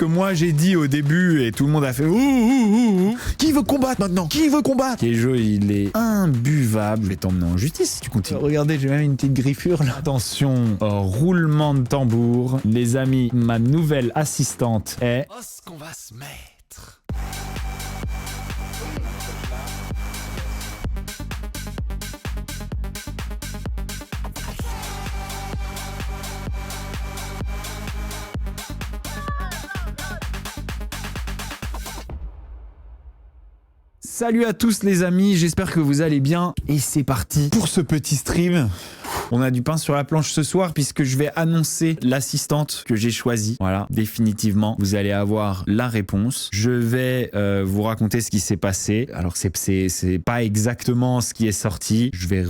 que moi j'ai dit au début et tout le monde a fait ouh. Qui veut combattre maintenant? Qui veut combattre? Kejo, il est imbuvable. Je vais t'emmener en justice si tu continues. Regardez, j'ai même une petite griffure là. Attention, roulement de tambour. Les amis, ma nouvelle assistante est... Oh, ce qu'on va se mettre. Salut à tous les amis, j'espère que vous allez bien. Et c'est parti pour ce petit stream. On a du pain sur la planche ce soir puisque je vais annoncer l'assistante que j'ai choisie. Voilà, définitivement, vous allez avoir la réponse. Je vais vous raconter ce qui s'est passé. Alors c'est pas exactement ce qui est sorti. Je vais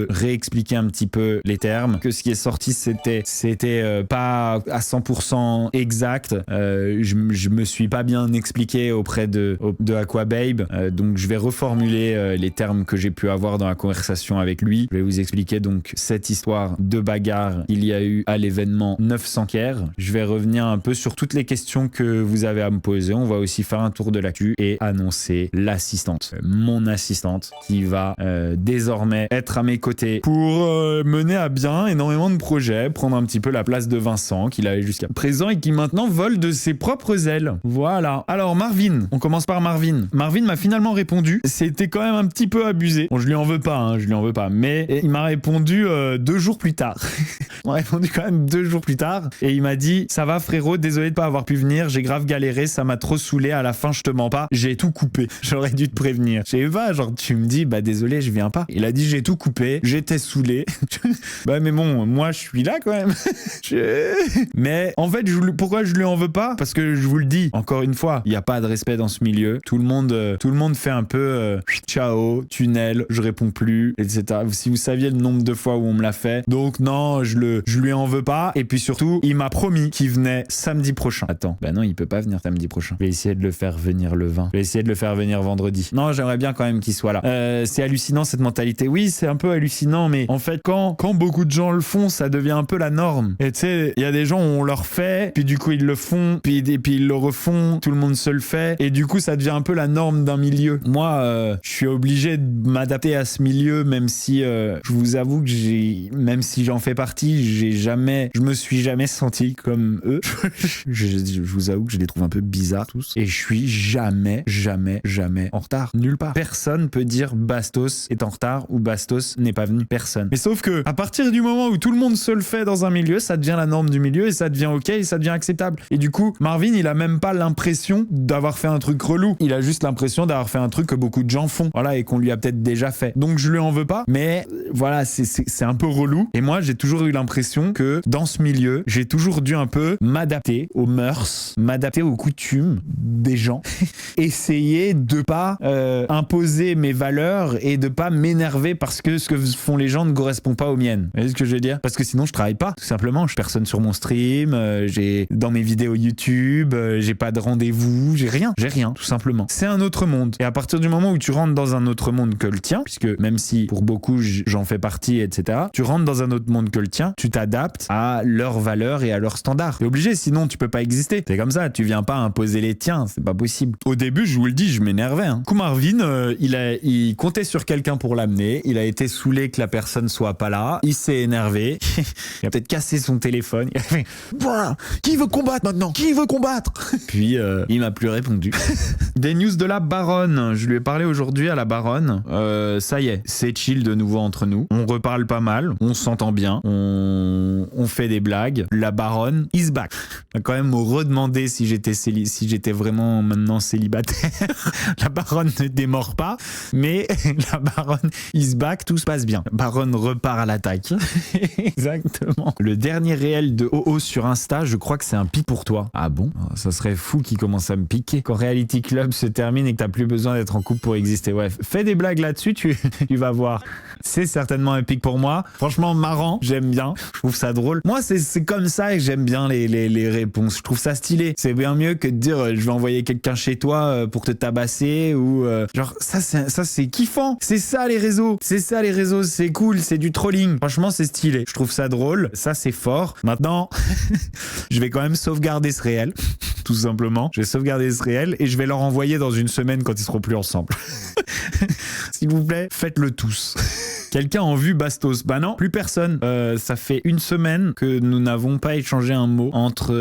réexpliquer un petit peu les termes. Que ce qui est sorti, c'était pas à 100% exact. Je me suis pas bien expliqué auprès de Aquababe. Donc je vais reformuler les termes que j'ai pu avoir dans la conversation avec lui. Je vais vous expliquer donc cette histoire de bagarre qu'il y a eu à l'événement 900 Caire. Je vais revenir un peu sur toutes les questions que vous avez à me poser. On va aussi faire un tour de l'actu et annoncer l'assistante, mon assistante, qui va désormais être à mes côtés pour mener à bien énormément de projets, prendre un petit peu la place de Vincent qu'il avait jusqu'à présent et qui maintenant vole de ses propres ailes. Voilà. Alors Marvin, on commence par Marvin. Marvin m'a finalement répondu. C'était quand même un petit peu abusé. Bon, je lui en veux pas, mais il m'a répondu 2 jours plus tard. Il m'a répondu quand même 2 jours plus tard et il m'a dit: ça va frérot, désolé de pas avoir pu venir, j'ai grave galéré, ça m'a trop saoulé, à la fin je te mens pas, j'ai tout coupé, j'aurais dû te prévenir. Je sais pas, genre tu me dis bah désolé je viens pas. Il a dit j'ai tout coupé, j'étais saoulé. Bah mais bon, moi je suis là quand même. Mais en fait pourquoi je lui en veux pas? Parce que je vous le dis encore une fois, il y a pas de respect dans ce milieu, tout le monde fait un peu ciao, tunnel, je réponds plus, etc. Si vous saviez le nombre de fois où on me l'a fait. Donc non, je lui en veux pas. Et puis surtout, il m'a promis qu'il venait samedi prochain. Attends, bah non, il peut pas venir samedi prochain. Je vais essayer de le faire venir le 20. Je vais essayer de le faire venir vendredi. Non, j'aimerais bien quand même qu'il soit là. C'est hallucinant cette mentalité. Oui, c'est un peu hallucinant, mais en fait, quand beaucoup de gens le font, ça devient un peu la norme. Et tu sais, il y a des gens où on leur fait, puis du coup ils le font, puis ils le refont, tout le monde se le fait, et du coup ça devient un peu la norme d'un milieu. Moi, je suis obligé de m'adapter à ce milieu, même si je vous avoue que même si j'en fais partie, je me suis jamais senti comme eux. je vous avoue que je les trouve un peu bizarres tous. Et je suis jamais en retard. Nulle part. Personne peut dire Bastos est en retard ou Bastos n'est pas venu. Personne. Mais sauf que, à partir du moment où tout le monde se le fait dans un milieu, ça devient la norme du milieu et ça devient ok et ça devient acceptable. Et du coup, Marvin, il a même pas l'impression d'avoir fait un truc relou. Il a juste l'impression d'avoir fait un truc que beaucoup de gens font. Voilà, et qu'on lui a peut-être déjà fait. Donc je lui en veux pas, mais voilà, c'est un peu relou. Et moi, j'ai toujours eu l'impression que dans ce milieu, j'ai toujours dû un peu m'adapter aux mœurs, m'adapter aux coutumes des gens, essayer de pas imposer mes valeurs et de pas m'énerver parce que ce que font les gens ne correspond pas aux miennes. Vous voyez ce que je veux dire? Parce que sinon, je travaille pas. Tout simplement, je suis personne sur mon stream, j'ai dans mes vidéos YouTube, j'ai pas de rendez-vous, j'ai rien, tout simplement. C'est un autre monde. Et à partir du moment où tu rentres dans un autre monde que le tien, puisque même si pour beaucoup j'en fais partie, etc., tu rentres dans un autre monde que le tien, tu t'adaptes à leurs valeurs et à leurs standards. T'es obligé, sinon tu peux pas exister. C'est comme ça, tu viens pas imposer les tiens, c'est pas possible. Au début, je vous le dis, je m'énervais. Du coup, Marvin, il comptait sur quelqu'un pour l'amener, il a été saoulé que la personne soit pas là, il s'est énervé, il a peut-être cassé son téléphone, il a fait « Qui veut combattre maintenant? Qui veut combattre ?» Puis, il m'a plus répondu. Des news de la baronne, je lui ai parlé aujourd'hui à la baronne, ça y est, c'est chill de nouveau entre nous, on reparle pas mal, on s'entend bien, on fait des blagues, la baronne is back. On a quand même me redemander si j'étais vraiment maintenant célibataire. La baronne ne démord pas, mais la baronne is back, tout se passe bien. La baronne repart à l'attaque. Exactement. Le dernier réel de OO sur Insta, je crois que c'est un pic pour toi. Ah bon? Ça serait fou qu'il commence à me piquer. Quand Reality Club se termine et que t'as plus besoin d'être en couple pour exister. Ouais, fais des blagues là-dessus, tu vas voir. C'est certainement un pic pour moi. moi. Franchement, marrant, j'aime bien. Je trouve ça drôle. Moi, c'est comme ça que j'aime bien les réponses. Je trouve ça stylé. C'est bien mieux que de dire je vais envoyer quelqu'un chez toi pour te tabasser ou genre ça c'est kiffant. C'est ça les réseaux. C'est ça les réseaux. C'est cool. C'est du trolling. Franchement, c'est stylé. Je trouve ça drôle. Ça, c'est fort. Maintenant, je vais quand même sauvegarder ce réel. Tout simplement. Je vais sauvegarder ce réel et je vais leur envoyer dans une semaine quand ils seront plus ensemble. S'il vous plaît, faites-le tous. Quelqu'un a vu Bastos? Bah non, plus personne. Ça fait une semaine que nous n'avons pas échangé un mot entre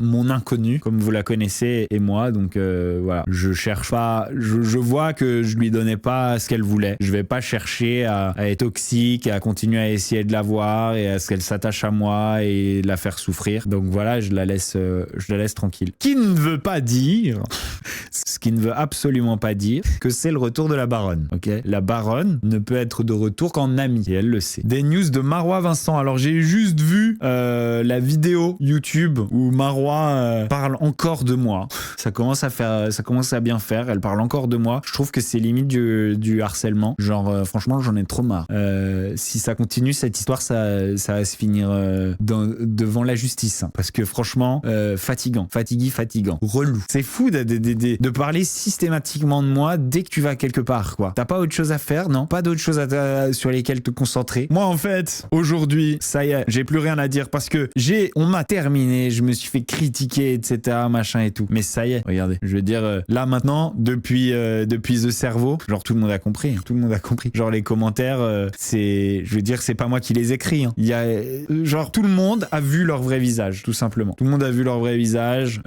mon inconnu, comme vous la connaissez, et moi. Donc voilà, je cherche pas. Je vois que je lui donnais pas ce qu'elle voulait. Je vais pas chercher à être toxique, à continuer à essayer de la voir et à ce qu'elle s'attache à moi et la faire souffrir. Donc voilà, je la laisse tranquille. Qui ne veut pas dire, ce qui ne veut absolument pas dire que c'est le retour de la baronne. Ok, la baronne ne peut être de retour qu'en amie et elle le sait. Des news de Marois Vincent. Alors j'ai juste vu la vidéo YouTube où Marois parle encore de moi. Ça commence à bien faire. Elle parle encore de moi. Je trouve que c'est limite du harcèlement. Genre franchement j'en ai trop marre. Si ça continue cette histoire, ça va se finir devant la justice. Hein, parce que franchement fatigant, relou. C'est fou de parler systématiquement de moi dès que tu vas quelque part quoi. T'as pas autre chose à faire, non? Pas d'autre chose sur lesquelles te concentrer. Moi en fait aujourd'hui ça y est, j'ai plus rien à dire parce que on m'a terminé, je me suis fait critiquer etc machin et tout, mais ça y est, regardez, je veux dire là maintenant depuis The Cerveau, genre tout le monde a compris, genre les commentaires je veux dire c'est pas moi qui les écris, hein. Il y a genre tout le monde a vu leur vrai visage, tout simplement, tout le monde a vu leur vrai visage.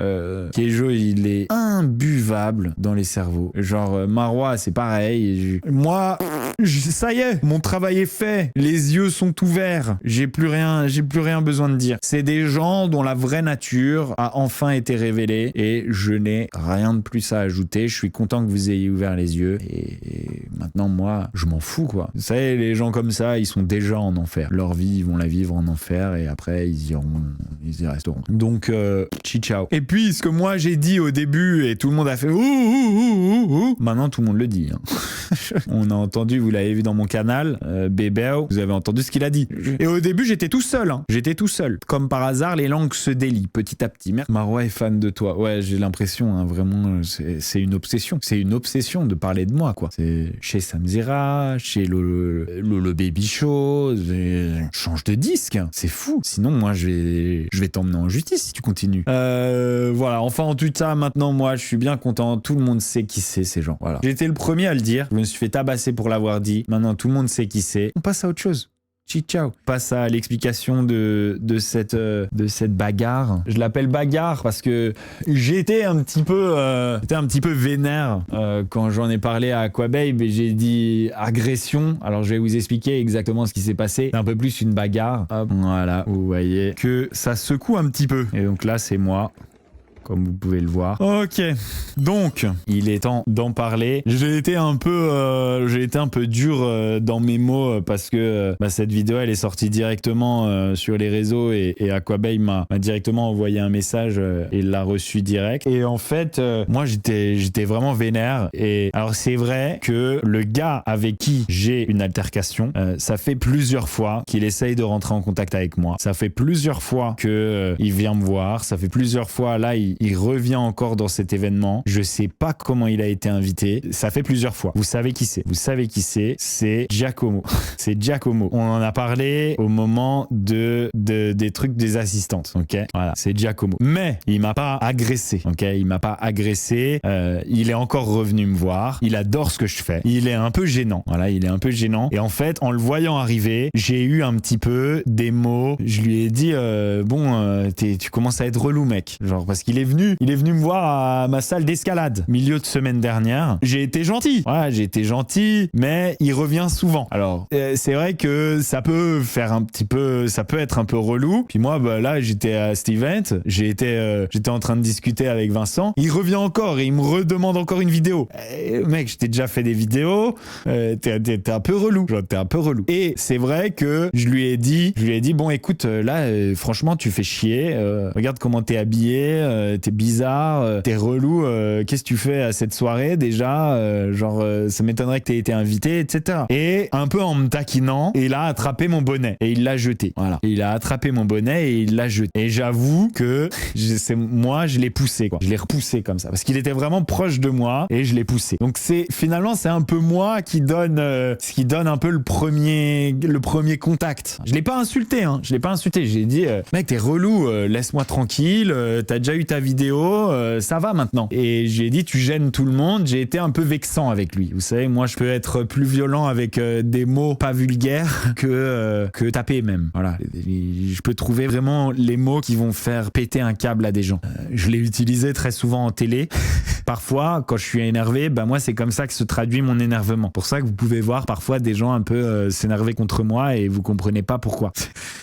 Keijo il est imbuvable dans les cerveaux, genre Marois c'est pareil, moi ça y est, mon travail est fait, les yeux sont ouverts, j'ai plus rien besoin de dire. C'est des gens dont la vraie nature a enfin été révélée et je n'ai rien de plus à ajouter. Je suis content que vous ayez ouvert les yeux et maintenant moi je m'en fous quoi. Vous savez, les gens comme ça ils sont déjà en enfer. Leur vie ils vont la vivre en enfer et après ils y resteront. Donc ciao. Et puis ce que moi j'ai dit au début et tout le monde a fait ouh, maintenant tout le monde le dit. Hein. On a entendu, vous l'avez vu dans mon canal, Bébéo, vous avez entendu ce qu'il a dit. Et au début, j'étais tout seul. Hein. J'étais tout seul. Comme par hasard, les langues se délient petit à petit. Merde. Marois est fan de toi. Ouais, j'ai l'impression, hein, vraiment, c'est une obsession. C'est une obsession de parler de moi, quoi. C'est chez Samzera, chez le Baby Show. Change de disque. C'est fou. Sinon, moi, je vais t'emmener en justice si tu continues. Voilà. Enfin, en tout cas, maintenant, moi, je suis bien content. Tout le monde sait qui c'est, ces gens. Voilà. J'ai été le premier à le dire. Je me suis fait tabasser pour l'avoir dit. Maintenant, tout le monde sait qui c'est. On passe à autre chose. Ciao. On passe à l'explication de cette bagarre. Je l'appelle bagarre parce que j'étais un petit peu vénère quand j'en ai parlé à Aquababe et j'ai dit agression. Alors je vais vous expliquer exactement ce qui s'est passé. C'est un peu plus une bagarre. Hop, voilà, vous voyez que ça secoue un petit peu. Et donc là, c'est moi. Comme vous pouvez le voir. Ok, donc il est temps d'en parler. J'ai été un peu dur dans mes mots parce que cette vidéo elle est sortie directement sur les réseaux et Aquababe m'a directement envoyé un message et l'a reçu direct. Et en fait, moi j'étais vraiment vénère. Et alors c'est vrai que le gars avec qui j'ai une altercation, ça fait plusieurs fois qu'il essaye de rentrer en contact avec moi. Ça fait plusieurs fois que il vient me voir. Ça fait plusieurs fois là il revient encore dans cet événement. Je sais pas comment il a été invité. Ça fait plusieurs fois. Vous savez qui c'est. C'est Giacomo. C'est Giacomo. On en a parlé au moment des trucs des assistantes. Ok. Voilà. C'est Giacomo. Mais il m'a pas agressé. Ok. Il m'a pas agressé. Il est encore revenu me voir. Il adore ce que je fais. Il est un peu gênant. Voilà. Il est un peu gênant. Et en fait, en le voyant arriver, j'ai eu un petit peu des mots. Je lui ai dit, tu commences à être relou, mec. Genre, parce qu'il est venu me voir à ma salle d'escalade milieu de semaine dernière. J'ai été gentil. Ouais, j'ai été gentil, mais il revient souvent. Alors, c'est vrai que ça peut être un peu relou. Puis moi, là, j'étais à cet event. J'étais en train de discuter avec Vincent. Il revient encore et il me redemande encore une vidéo. Mec, je t'ai déjà fait des vidéos. T'es un peu relou. Genre, t'es un peu relou. Et c'est vrai que je lui ai dit, bon, écoute, là, franchement, tu fais chier. Regarde comment t'es habillé. t'es bizarre, t'es relou, qu'est-ce que tu fais à cette soirée déjà, ça m'étonnerait que t'aies été invité, etc. Et un peu en me taquinant, il a attrapé mon bonnet et il l'a jeté. Voilà. Et il a attrapé mon bonnet et il l'a jeté. Et j'avoue que moi, je l'ai poussé, quoi. Je l'ai repoussé comme ça parce qu'il était vraiment proche de moi et je l'ai poussé. Donc finalement, c'est un peu moi qui donne un peu le premier contact. Je l'ai pas insulté, hein. Je l'ai pas insulté. J'ai dit, mec, t'es relou, laisse-moi tranquille. T'as déjà eu ta vidéo, ça va maintenant. Et j'ai dit, tu gênes tout le monde. J'ai été un peu vexant avec lui. Vous savez, moi, je peux être plus violent avec des mots pas vulgaires que taper même. Voilà. Je peux trouver vraiment les mots qui vont faire péter un câble à des gens. Je l'ai utilisé très souvent en télé. Parfois, quand je suis énervé, moi, c'est comme ça que se traduit mon énervement. Pour ça que vous pouvez voir parfois des gens un peu s'énerver contre moi et vous comprenez pas pourquoi.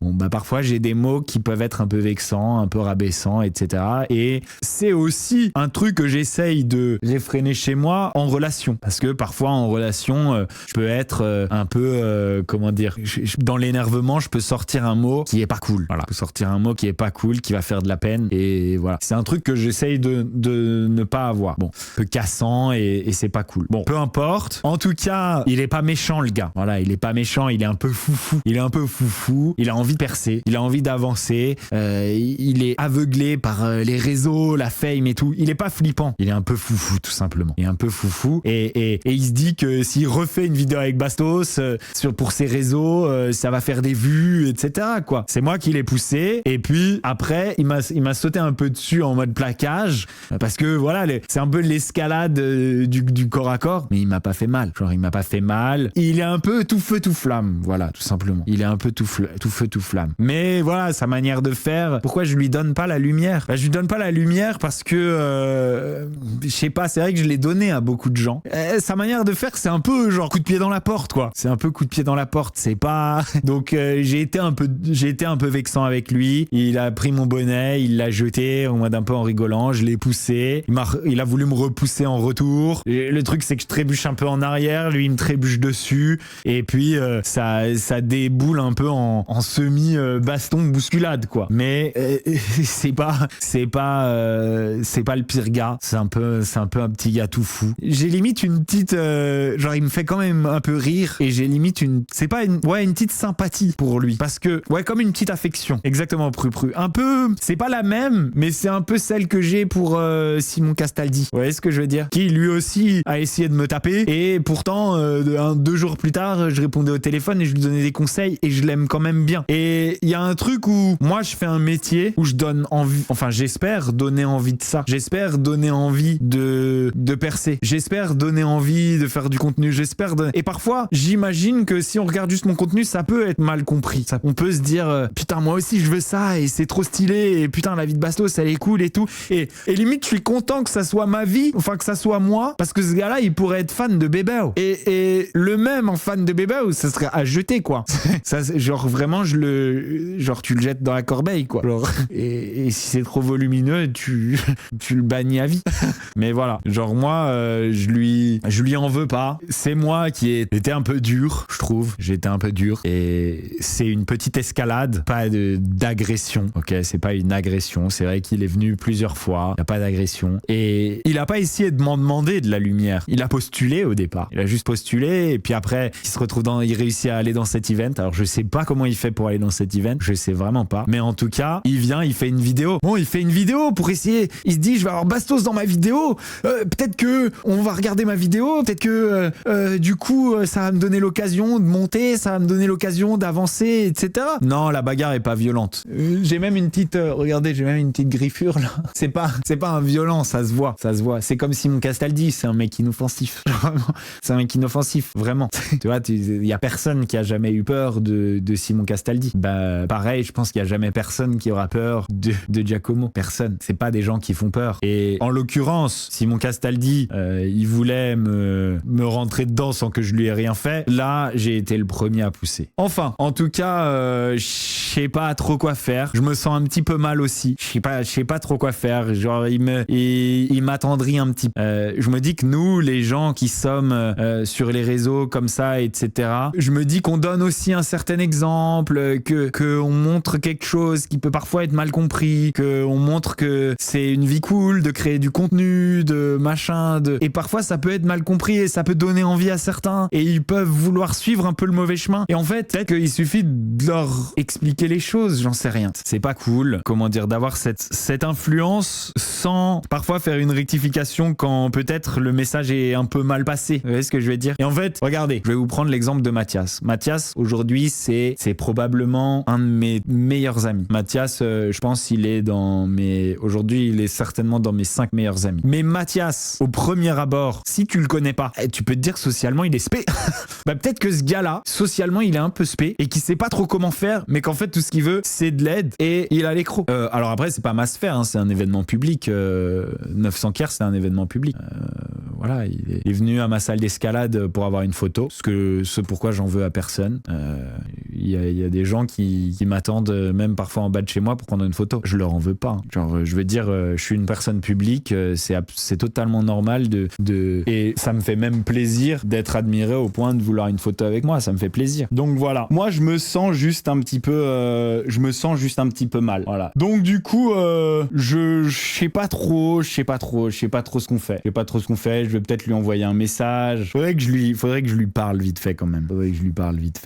Bon, parfois, j'ai des mots qui peuvent être un peu vexants, un peu rabaissants, etc. Et c'est aussi un truc que j'essaye de réfréner chez moi en relation. Parce que parfois, en relation, je peux être un peu, dans l'énervement, je peux sortir un mot qui est pas cool. Voilà. Je peux sortir un mot qui est pas cool, qui va faire de la peine. Et voilà. C'est un truc que j'essaye de ne pas avoir. Bon, un peu cassant et c'est pas cool. Bon, peu importe. En tout cas, il est pas méchant, le gars. Voilà, il est pas méchant, il est un peu foufou. Il a envie de percer, il a envie d'avancer. Il est aveuglé par les réseaux, la fame et tout. Il est pas flippant. Il est un peu foufou, tout simplement. Il est un peu foufou et il se dit que s'il refait une vidéo avec Bastos pour ses réseaux, ça va faire des vues, etc. quoi. C'est moi qui l'ai poussé et puis après, il m'a sauté un peu dessus en mode plaquage parce que voilà, c'est un peu l'escalade du corps à corps, mais il m'a pas fait mal. Il m'a pas fait mal. Il est un peu tout feu tout flamme, voilà, tout simplement. Il est un peu tout feu tout flamme. Mais voilà, sa manière de faire. Pourquoi je lui donne pas la lumière ? Je lui donne pas la lumière parce que je sais pas. C'est vrai que je l'ai donné à beaucoup de gens. Sa manière de faire, c'est un peu genre coup de pied dans la porte, quoi. C'est un peu coup de pied dans la porte. C'est pas. Donc j'ai été un peu vexant avec lui. Il a pris mon bonnet, il l'a jeté en mode un peu en rigolant. Je l'ai poussé. Il a voulu me repousser en retour. Et le truc, c'est que je trébuche un peu en arrière. Lui, il me trébuche dessus. Et puis ça déboule un peu en semi baston bousculade, quoi. Mais c'est pas le pire gars. C'est un peu un petit gars tout fou. J'ai limite une petite il me fait quand même un peu rire et j'ai limite une petite sympathie pour lui parce que comme une petite affection. Exactement, Pru. Un peu, c'est pas la même, mais c'est un peu celle que j'ai pour Simon Castaldi. Vous voyez ce que je veux dire ? Qui lui aussi a essayé de me taper et pourtant 2 jours plus tard, je répondais au téléphone et je lui donnais des conseils et je l'aime quand même bien. Et il y a un truc où moi je fais un métier où je donne envie, enfin j'espère donner envie de ça. J'espère donner envie de percer. J'espère donner envie de faire du contenu. Et parfois, j'imagine que si on regarde juste mon contenu, ça peut être mal compris. On peut se dire putain, moi aussi je veux ça et c'est trop stylé et putain, la vie de Bastos elle est cool et tout. Et limite, je suis content que ça soit ma vie, enfin que ça soit moi, parce que ce gars-là, il pourrait être fan de Bébéo. Et le même en fan de Bébéo, ça serait à jeter, quoi. Ça, genre vraiment, tu le jettes dans la corbeille, quoi. Genre, et si c'est trop volumineux, tu le bannis à vie. Mais voilà, genre moi, je lui en veux pas. C'est moi qui ai été un peu dur, je trouve. J'ai été un peu dur et c'est une petite escalade, pas d'agression. Ok, c'est pas une agression. C'est vrai qu'il est venu plusieurs fois. Il n'y a pas d'agression et il a pas essayé de m'en demander de la lumière. Il a postulé au départ. Il a juste postulé et puis après, il réussit à aller dans cet event. Alors je sais pas comment il fait pour aller dans cet event. Je sais vraiment pas. Mais en tout cas, il vient, il fait une vidéo. Bon, il fait une vidéo pour essayer. Il se dit, je vais avoir Bastos dans ma vidéo. Peut-être que on va regarder ma vidéo. Peut-être que du coup, ça va me donner l'occasion de monter. Ça va me donner l'occasion d'avancer, etc. Non, la bagarre est pas violente. J'ai même une petite, regardez, j'ai même une petite griffure là. C'est pas un violent, ça se voit. C'est comme Simon Castaldi, c'est un mec inoffensif. C'est un mec inoffensif, vraiment. Tu vois, il y a personne qui a jamais eu peur de Simon Castaldi. Bah, pareil, je pense qu'il y a jamais personne qui aura peur de Giacomo. Personne. C'est pas des gens qui font peur. Et en l'occurrence, Simon Castaldi, il voulait me rentrer dedans sans que je lui ai rien fait. Là, j'ai été le premier à pousser. Enfin, en tout cas, je sais pas trop quoi faire. Je me sens un petit peu mal aussi. Je sais pas trop quoi faire. Genre, il m'a m'attendrit un petit peu. Je me dis que nous, les gens qui sommes sur les réseaux comme ça, etc., je me dis qu'on donne aussi un certain exemple, que on montre quelque chose qui peut parfois être mal compris, qu'on montre que c'est une vie cool de créer du contenu, de machin, et parfois ça peut être mal compris et ça peut donner envie à certains et ils peuvent vouloir suivre un peu le mauvais chemin. Et en fait, peut-être qu'il suffit de leur expliquer les choses, j'en sais rien. C'est pas cool, comment dire, d'avoir cette influence sans parfois faire une rectification quand peut-être le message est un peu mal passé. Vous voyez ce que je vais dire? Et en fait, regardez, je vais vous prendre l'exemple de Mathias. Mathias, aujourd'hui, c'est probablement un de mes meilleurs amis. Mathias, je pense il est aujourd'hui, il est certainement dans mes 5 meilleurs amis. Mais Mathias, au premier abord, si tu le connais pas, tu peux te dire que socialement, il est spé. Bah, peut-être que ce gars-là, socialement, il est un peu spé et qu'il sait pas trop comment faire, mais qu'en fait, tout ce qu'il veut, c'est de l'aide et il a l'écro. Alors après, c'est pas ma sphère, hein, c'est un événement public. 900 Caire, c'est un événement public. Voilà, il est venu à ma salle d'escalade pour avoir une photo, ce pourquoi j'en veux à personne. Il y a des gens qui m'attendent même parfois en bas de chez moi pour prendre une photo. Je leur en veux pas. Genre, je veux dire, je suis une personne publique, c'est totalement normal et ça me fait même plaisir d'être admiré au point de vouloir une photo avec moi. Ça me fait plaisir. Donc voilà. Moi, je me sens juste un petit peu mal. Voilà. Donc du coup, je sais pas trop ce qu'on fait. Je vais peut-être lui envoyer un message. Faudrait que je lui parle vite fait quand même.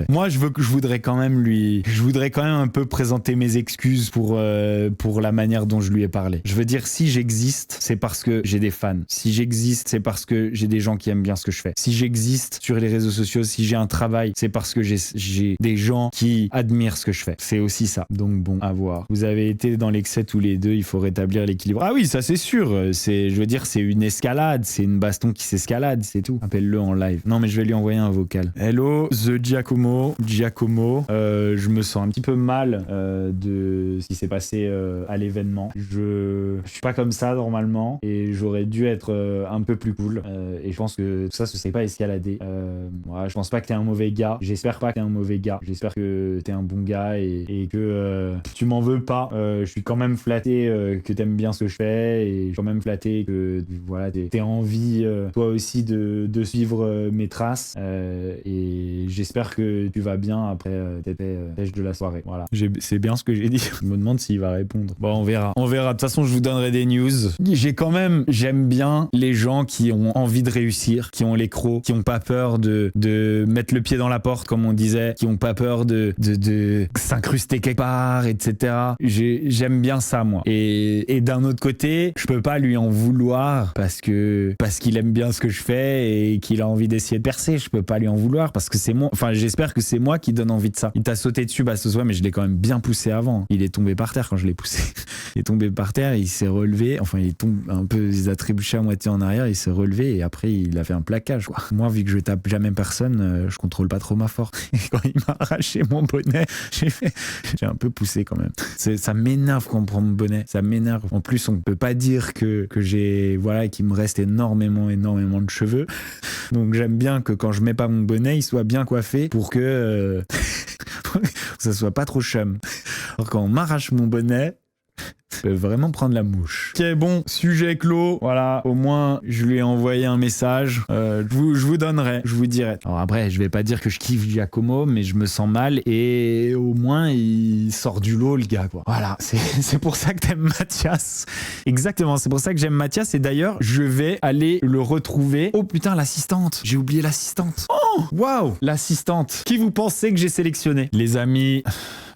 Moi, je voudrais quand même un peu présenter mes excuses pour la manière dont je lui ai parlé. Je veux dire, si j'existe, c'est parce que j'ai des fans. Si j'existe, c'est parce que j'ai des gens qui aiment bien ce que je fais. Si j'existe sur les réseaux sociaux, si j'ai un travail, c'est parce que j'ai des gens qui admirent ce que je fais. C'est aussi ça. Donc bon, à voir. Vous avez été dans l'excès tous les deux, il faut rétablir l'équilibre. Ah oui, ça c'est sûr. Je veux dire, c'est une escalade, c'est une baston qui s'escalade, c'est tout. Appelle-le en live. Non, mais je vais lui envoyer un vocal. Hello, The Giacomo. Je me sens un petit peu mal de ce qui s'est passé à l'événement. Je suis pas comme ça normalement et j'aurais dû être un peu plus cool. Et je pense que tout ça, ce s'est pas escaladé. Je pense pas que t'es un mauvais gars. J'espère pas que t'es un mauvais gars. J'espère que t'es un bon gars et que tu m'en veux pas. Je suis quand même flatté que t'aimes bien ce que je fais et je suis quand même flatté que voilà, t'aies envie toi aussi de suivre mes traces et j'espère que tu vas bien après t'étais pêche de la soirée. Voilà. C'est bien ce que j'ai dit. Je me demande s'il va répondre. Bon, on verra. De toute façon, je vous donnerai des news. J'aime bien les gens qui ont envie de réussir, qui ont les crocs, qui ont pas peur de mettre le pied dans la porte, comme on disait, qui ont pas peur de s'incruster quelque part, etc. J'aime bien ça, moi. Et d'un autre côté, je peux pas lui en vouloir parce qu'il aime bien ce que je fais et qu'il a envie d'essayer de percer. Je peux pas lui en vouloir parce que c'est moi. Enfin, j'espère que c'est moi qui donne envie de ça. Il t'a sauté dessus, ce soir, mais je l'ai quand même bien poussé avant. Il est tombé par terre quand je l'ai poussé. Il est tombé par terre, il s'est relevé. Enfin, il tombe un peu, il a trébuché à moitié en arrière, il s'est relevé et après, il a fait un plaquage, quoi. Moi, vu que je tape jamais personne, je contrôle pas trop ma force. Et quand il m'a arraché mon bonnet, j'ai un peu poussé quand même. Ça m'énerve quand on prend mon bonnet. Ça m'énerve. En plus, on peut pas dire que qu'il me reste énormément de cheveux. Donc, j'aime bien que quand je mets pas mon bonnet, il soit bien coiffé pour que ça soit pas trop chum. Alors quand on m'arrache mon bonnet, je peux vraiment prendre la mouche. Ok, bon, sujet clos. Voilà, au moins, je lui ai envoyé un message. Je vous donnerai, je vous dirai. Alors après, je vais pas dire que je kiffe Giacomo, mais je me sens mal et au moins, il sort du lot, le gars, quoi. Voilà, c'est pour ça que t'aimes Mathias. Exactement, c'est pour ça que j'aime Mathias et d'ailleurs, je vais aller le retrouver. Oh putain, l'assistante. J'ai oublié l'assistante. Oh, waouh, l'assistante. Qui vous pensez que j'ai sélectionné? Les amis,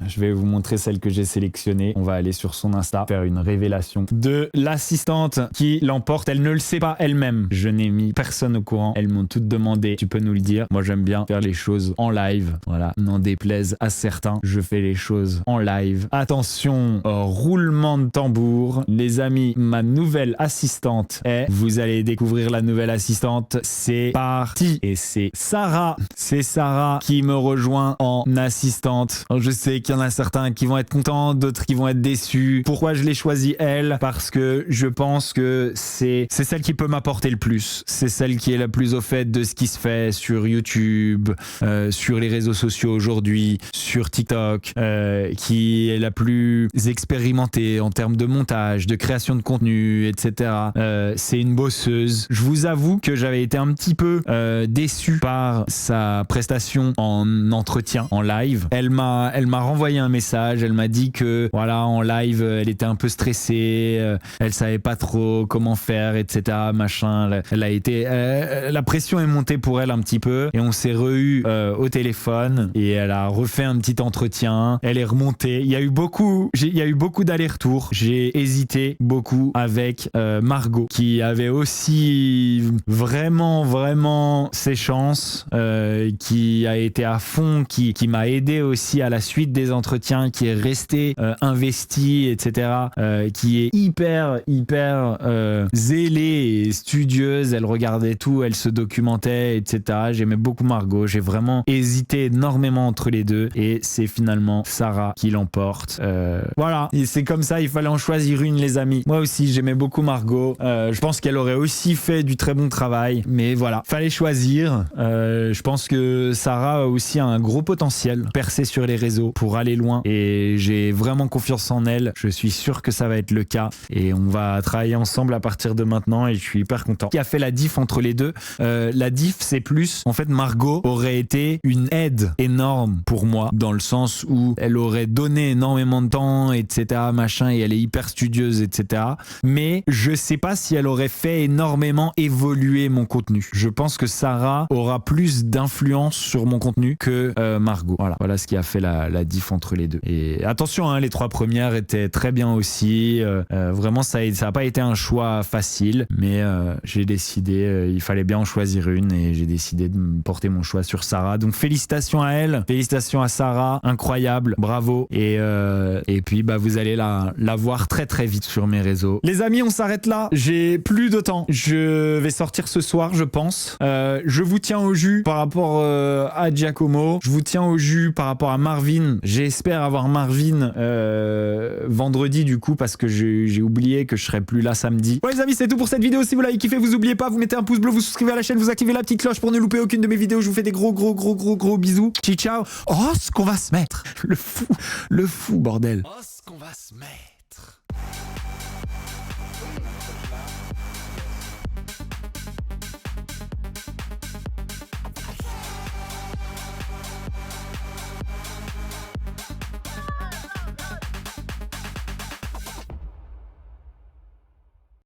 je vais vous montrer celle que j'ai sélectionnée. On va aller sur son Insta, faire une révélation de l'assistante qui l'emporte. Elle ne le sait pas elle-même. Je n'ai mis personne au courant. Elles m'ont toutes demandé. Tu peux nous le dire. Moi, j'aime bien faire les choses en live. Voilà. N'en déplaise à certains. Je fais les choses en live. Attention, roulement de tambour. Les amis, ma nouvelle assistante est... Vous allez découvrir la nouvelle assistante. C'est parti. Et c'est Sarah. C'est Sarah qui me rejoint en assistante. Alors, je sais qu'il qu'il y en a certains qui vont être contents, d'autres qui vont être déçus. Pourquoi je l'ai choisi elle? Parce que je pense que c'est celle qui peut m'apporter le plus. C'est celle qui est la plus au fait de ce qui se fait sur YouTube, sur les réseaux sociaux aujourd'hui, sur TikTok, qui est la plus expérimentée en termes de montage, de création de contenu, etc. C'est une bosseuse. Je vous avoue que j'avais été un petit peu déçu par sa prestation en entretien, en live. Elle m'a renvoyé un message, elle m'a dit que voilà, en live, elle était un peu stressée, elle savait pas trop comment faire, etc. Machin. Elle a été, la pression est montée pour elle un petit peu et on s'est re-eu au téléphone et elle a refait un petit entretien. Elle est remontée. Il y a eu beaucoup d'allers-retours. J'ai hésité beaucoup avec Margot qui avait aussi vraiment ses chances, qui a été à fond, qui m'a aidé aussi à la suite des entretiens, qui est restée investie, etc. Qui est hyper zélée et studieuse. Elle regardait tout, elle se documentait, etc. J'aimais beaucoup Margot. J'ai vraiment hésité énormément entre les deux et c'est finalement Sarah qui l'emporte. Voilà, et c'est comme ça, il fallait en choisir une, les amis. Moi aussi, j'aimais beaucoup Margot. Je pense qu'elle aurait aussi fait du très bon travail, mais voilà, fallait choisir. Je pense que Sarah a aussi un gros potentiel, percer sur les réseaux pour aller loin et j'ai vraiment confiance en elle. Je suis sûr que ça va être le cas et on va travailler ensemble à partir de maintenant et je suis hyper content. Qui a fait la diff entre les deux? La diff, c'est plus, en fait, Margot aurait été une aide énorme pour moi dans le sens où elle aurait donné énormément de temps, etc. machin, et elle est hyper studieuse, etc. Mais je sais pas si elle aurait fait énormément évoluer mon contenu. Je pense que Sarah aura plus d'influence sur mon contenu que Margot. Voilà ce qui a fait la diff entre les deux. Et attention, hein, les 3 premières étaient très bien aussi. Vraiment, ça a pas été un choix facile, mais j'ai décidé, il fallait bien en choisir une et j'ai décidé de me porter mon choix sur Sarah. Donc félicitations à elle, félicitations à Sarah, incroyable, bravo. Et puis vous allez la voir très vite sur mes réseaux. Les amis, on s'arrête là. J'ai plus de temps. Je vais sortir ce soir, je pense. Je vous tiens au jus par rapport à Giacomo. Je vous tiens au jus par rapport à Marvin. J'espère avoir Marvin vendredi du coup parce que j'ai oublié que je serai plus là samedi. Bon les amis, c'est tout pour cette vidéo. Si vous l'avez kiffé, vous oubliez pas, vous mettez un pouce bleu, vous souscrivez à la chaîne, vous activez la petite cloche pour ne louper aucune de mes vidéos. Je vous fais des gros bisous. Ciao. Oh, ce qu'on va se mettre. Le fou bordel. Oh, ce qu'on va se mettre.